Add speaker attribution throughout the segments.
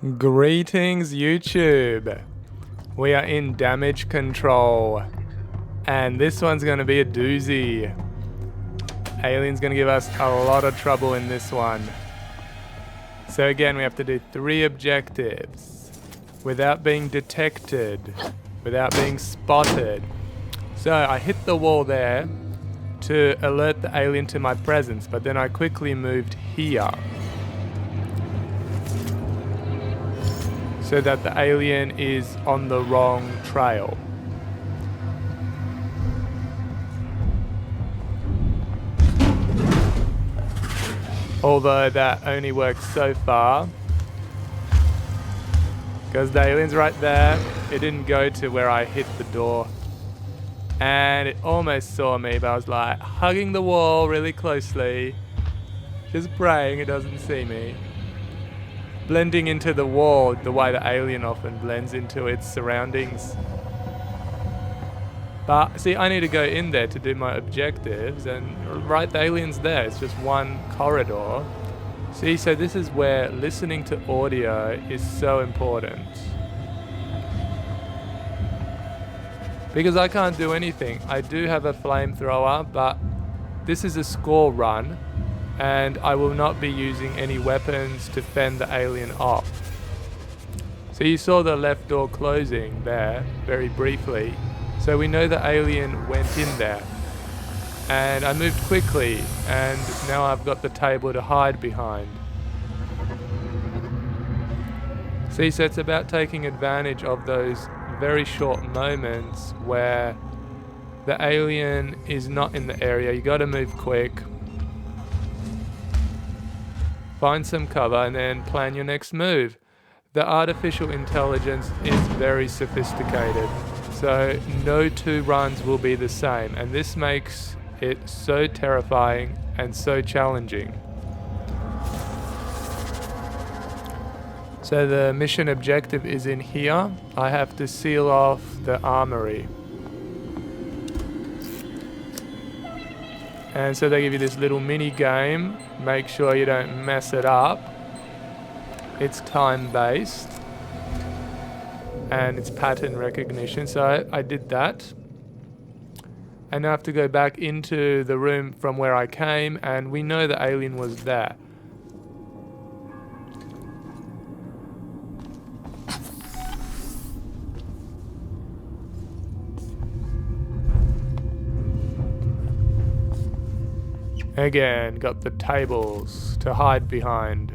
Speaker 1: Greetings, YouTube. We are in damage control, and this one's going to be a doozy. Alien's going to give us a lot of trouble in this one. So again, we have to do 3 objectives without being detected, without being spotted. So I hit the wall there to alert the alien to my presence, but then I quickly moved here so that the alien is on the wrong trail. Although that only works so far, because the alien's right there. It didn't go to where I hit the door, and it almost saw me, but I was like hugging the wall really closely, just praying it doesn't see me. Blending into the wall the way the alien often blends into its surroundings. But see, I need to go in there to do my objectives, and right, the alien's there. It's just one corridor. See, so this is where listening to audio is so important. Because I can't do anything. I do have a flamethrower, but this is a score run, and I will not be using any weapons to fend the alien off. So you saw the left door closing there, very briefly. So we know the alien went in there. And I moved quickly, and now I've got the table to hide behind. See, so it's about taking advantage of those very short moments where the alien is not in the area. You gotta move quick. Find some cover and then plan your next move. The artificial intelligence is very sophisticated, so no 2 runs will be the same, and this makes it so terrifying and so challenging. So the mission objective is in here. I have to seal off the armory. And so they give you this little mini game. Make sure you don't mess it up. It's time based and it's pattern recognition. So I did that. And now I have to go back into the room from where I came, and we know the alien was there. Again, got the tables to hide behind,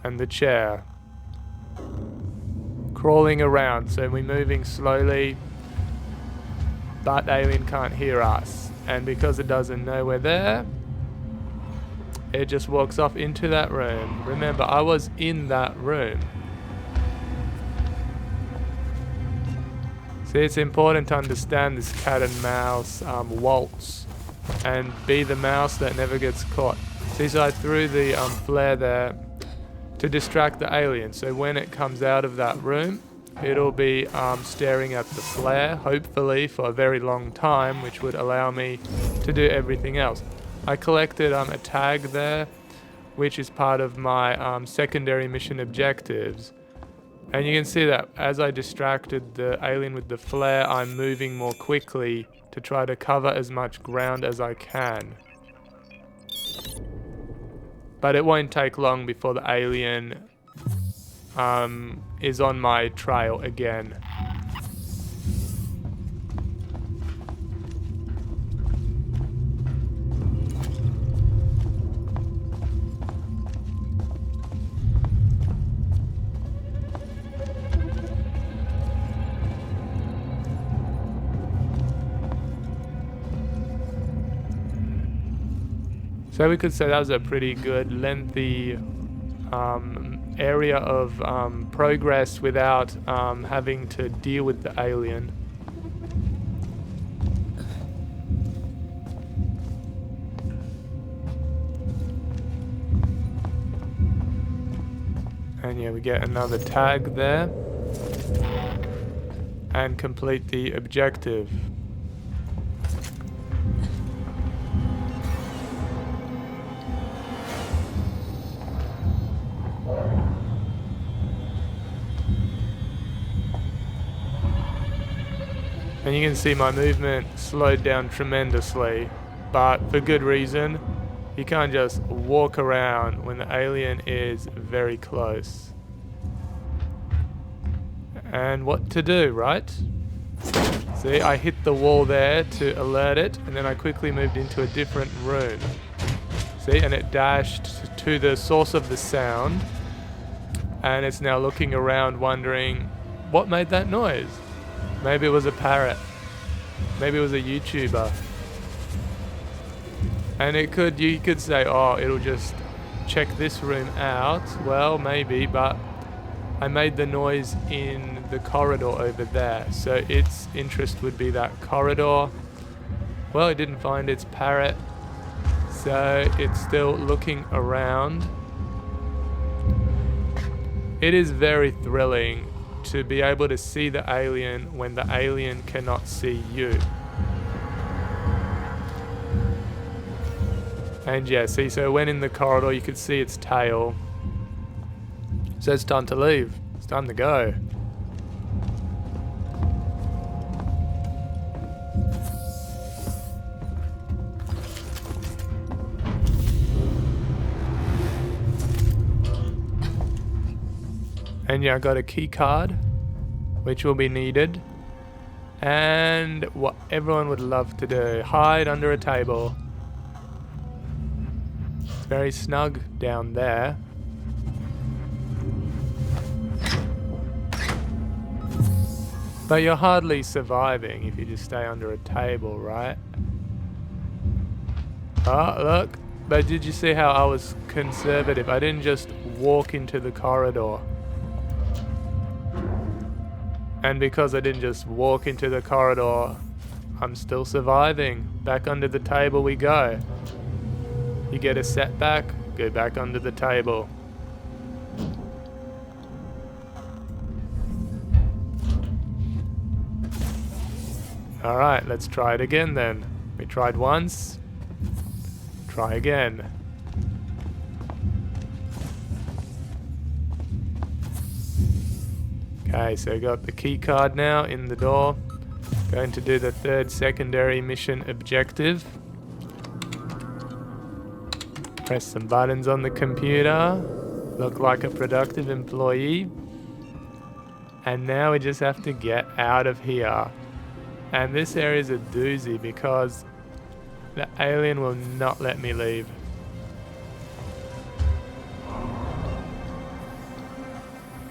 Speaker 1: and the chair. Crawling around, so we're moving slowly, but the alien can't hear us. And because it doesn't know we're there, it just walks off into that room. Remember, I was in that room. See, it's important to understand this cat and mouse waltz, and be the mouse that never gets caught. See, so I threw the flare there to distract the alien, so when it comes out of that room, it'll be staring at the flare, hopefully for a very long time, which would allow me to do everything else. I collected a tag there, which is part of my secondary mission objectives. And you can see that as I distracted the alien with the flare, I'm moving more quickly to try to cover as much ground as I can. But it won't take long before the alien is on my trail again. So we could say that was a pretty good, lengthy area of progress without having to deal with the alien. And yeah, we get another tag there. And complete the objective. And you can see my movement slowed down tremendously, but for good reason. You can't just walk around when the alien is very close. And what to do, right? See, I hit the wall there to alert it, and then I quickly moved into a different room. See, and it dashed to the source of the sound, and it's now looking around wondering, what made that noise? Maybe it was a parrot. Maybe it was a YouTuber. And you could say, oh, it'll just check this room out. Well, maybe, but I made the noise in the corridor over there, so its interest would be that corridor. Well, it didn't find its parrot, so it's still looking around. It is very thrilling to be able to see the alien when the alien cannot see you. And yeah, see, so when in the corridor you could see its tail. So it's time to leave. It's time to go. And yeah, I got a key card, which will be needed. And what everyone would love to do, hide under a table. It's very snug down there. But you're hardly surviving if you just stay under a table, right? Oh, look. But did you see how I was conservative? I didn't just walk into the corridor. And because I didn't just walk into the corridor, I'm still surviving. Back under the table we go. You get a setback, go back under the table. Alright, let's try it again then. We tried once. Try again. Okay, so I got the key card now in the door. Going to do the third secondary mission objective. Press some buttons on the computer. Look like a productive employee. And now we just have to get out of here. And this area is a doozy because the alien will not let me leave.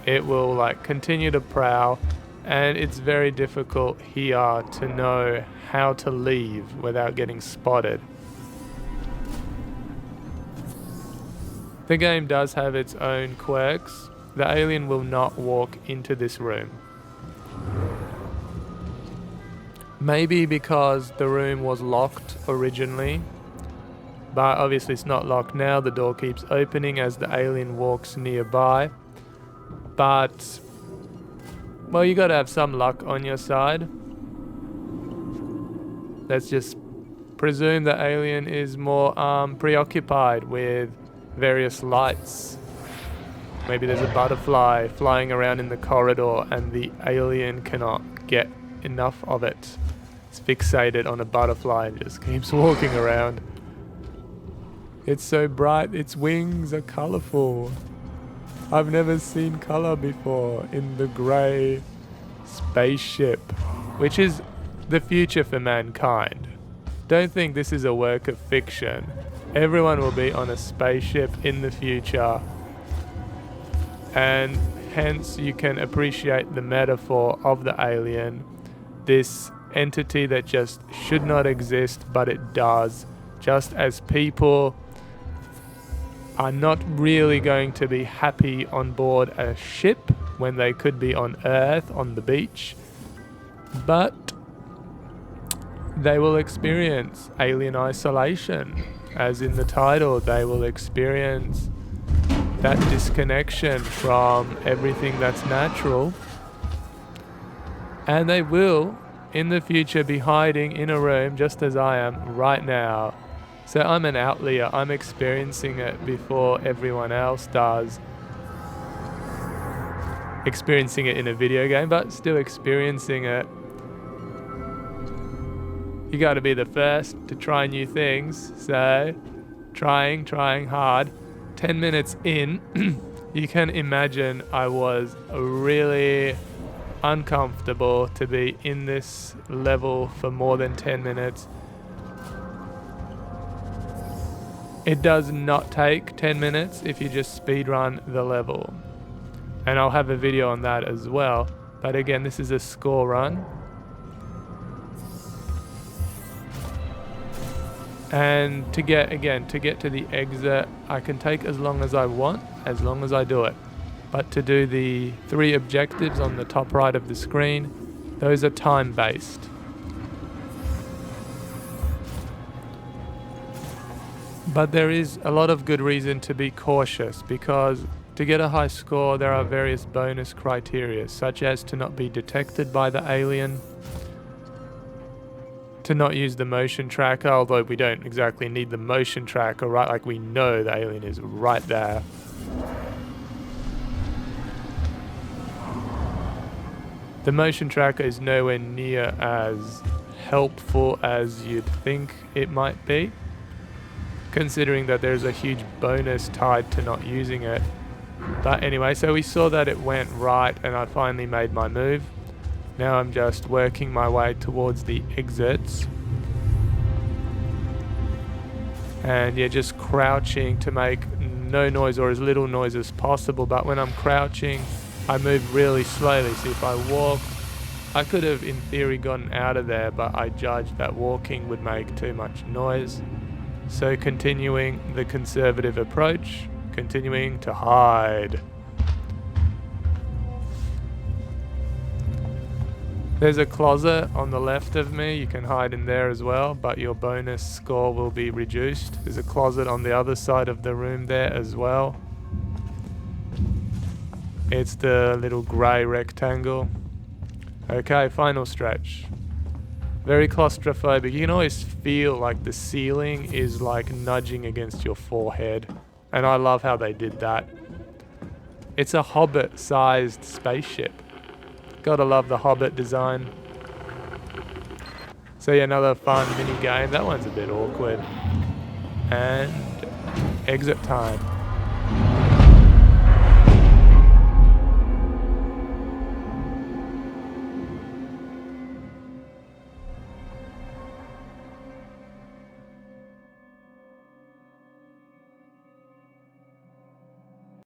Speaker 1: It will like continue to prowl, and it's very difficult here to know how to leave without getting spotted. The game does have its own quirks. The alien will not walk into this room. Maybe because the room was locked originally, but obviously it's not locked now. The door keeps opening as the alien walks nearby. But, well, you gotta have some luck on your side. Let's just presume the alien is more preoccupied with various lights. Maybe there's a butterfly flying around in the corridor and the alien cannot get enough of it. It's fixated on a butterfly and just keeps walking around. It's so bright, its wings are colourful. I've never seen colour before in the grey spaceship, which is the future for mankind. Don't think this is a work of fiction. Everyone will be on a spaceship in the future, and hence you can appreciate the metaphor of the alien, this entity that just should not exist, but it does. Just as people are not really going to be happy on board a ship when they could be on Earth, on the beach, but they will experience alien isolation. As in the title, they will experience that disconnection from everything that's natural, and they will in the future be hiding in a room just as I am right now. So I'm an outlier. I'm experiencing it before everyone else does. Experiencing it in a video game, but still experiencing it. You got to be the first to try new things. So, trying hard. 10 minutes in, you can imagine I was really uncomfortable to be in this level for more than 10 minutes. It does not take 10 minutes if you just speedrun the level. And I'll have a video on that as well. But again, this is a score run. And to get to the exit, I can take as long as I want, as long as I do it. But to do the 3 objectives on the top right of the screen, those are time-based. But there is a lot of good reason to be cautious, because to get a high score there are various bonus criteria, such as to not be detected by the alien, to not use the motion tracker, although we don't exactly need the motion tracker, right? Like, we know the alien is right there. The motion tracker is nowhere near as helpful as you'd think it might be, considering that there's a huge bonus tied to not using it. But anyway, so we saw that it went right and I finally made my move. Now I'm just working my way towards the exits. And yeah, just crouching to make no noise or as little noise as possible. But when I'm crouching, I move really slowly. So if I walk, I could have in theory gotten out of there, but I judged that walking would make too much noise. So continuing the conservative approach, continuing to hide. There's a closet on the left of me, you can hide in there as well, but your bonus score will be reduced. There's a closet on the other side of the room there as well. It's the little grey rectangle. Okay, final stretch. Very claustrophobic. You can always feel like the ceiling is like nudging against your forehead. And I love how they did that. It's a Hobbit-sized spaceship. Gotta love the Hobbit design. So yeah, another fun mini game. That one's a bit awkward. And exit time.